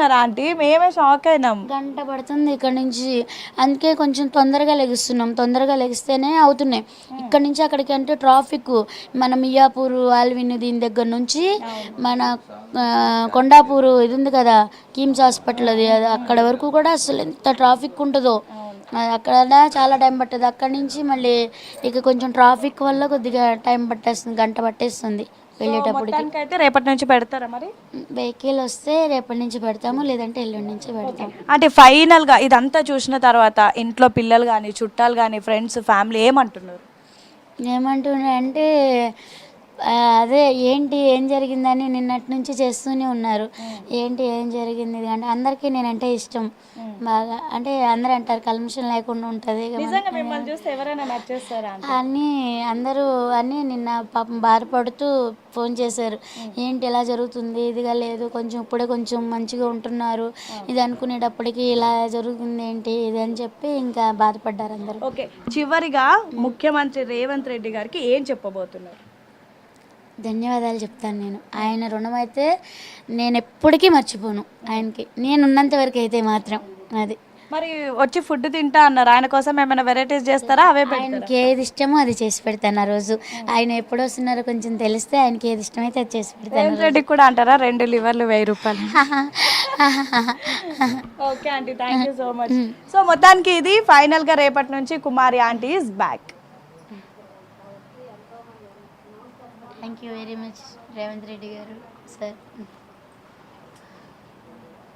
చేస్తున్నారా ఆంటీ? మేమే షాక్ అయినాం. గంట పడుతుంది ఇక్కడ నుంచి. అందుకే కొంచెం తొందరగా లెగుస్తున్నాం. తొందరగా లెగిస్తేనే అవుతున్నాయి. ఇక్కడ నుంచి అక్కడికి అంటే ట్రాఫిక్. మన మియాపూర్ ఆల్విన్ దీని దగ్గర నుంచి మన కొండాపూర్ ఇది ఉంది కదా, కిమ్స్ హాస్పిటల్, అది అక్కడ వరకు కూడా అసలు ఎంత ట్రాఫిక్ ఉంటుందో. అక్కడ చాలా టైం పట్టదు. అక్కడి నుంచి మళ్ళీ ఇక కొంచెం ట్రాఫిక్ వల్ల కొద్దిగా టైం పట్టేస్తుంది, గంట పట్టేస్తుంది వెళ్ళేటప్పటికి. అయితే రేపటి నుంచి పెడతారా మరి? వెహికల్ వస్తే రేపటి నుంచి పెడతాము, లేదంటే ఎల్లుండి నుంచి పెడతాము. అంటే ఫైనల్గా ఇదంతా చూసిన తర్వాత ఇంట్లో పిల్లలు కానీ, చుట్టాలు కానీ, ఫ్రెండ్స్, ఫ్యామిలీ ఏమంటున్నారు? ఏమంటున్నారంటే అదే ఏంటి ఏం జరిగిందని నిన్నటి నుంచి చేస్తూనే ఉన్నారు. ఏంటి ఏం జరిగింది అంటే అందరికీ నేనంటే ఇష్టం బాగా. అంటే అందరూ అంటారు కల్మషం లేకుండా ఉంటుంది అని. అందరూ అని నిన్న పాపం బాధపడుతూ ఫోన్ చేశారు. ఏంటి ఇలా జరుగుతుంది, ఇదిగా లేదు, కొంచెం ఇప్పుడే కొంచెం మంచిగా ఉంటున్నారు, ఇది అనుకునేటప్పటికి ఇలా జరుగుతుంది ఏంటి ఇది అని చెప్పి ఇంకా బాధపడ్డారు అందరూ. ఓకే, చివరిగా ముఖ్యమంత్రి రేవంత్ రెడ్డి గారికి ఏం చెప్పబోతున్నారు? ధన్యవాదాలు చెప్తాను నేను. ఆయన రుణం అయితే నేను ఎప్పటికీ మర్చిపోను ఆయనకి, నేను ఉన్నంత వరకు అయితే మాత్రం. అది మరి వచ్చి ఫుడ్ తింటా అన్నారు, ఆయన కోసం ఏమైనా వెరైటీస్ చేస్తారా? అవే ఆయనకి ఏది ఇష్టమో అది చేసి పెడతాను ఆ రోజు. ఆయన ఎప్పుడు వస్తున్నారో కొంచెం తెలిస్తే ఆయనకి ఏది ఇష్టమైతే అది చేసి పెడతాను. రేవంత్ రెడ్డికి కూడా అంటారా 2 లివర్లు 1000 రూపాయలు? Okay aunty, thank you so much. So మొత్తానికి ఇది ఫైనల్గా రేపటి నుంచి Kumari aunty is back. Thank you very much Revanth Reddy garu sir.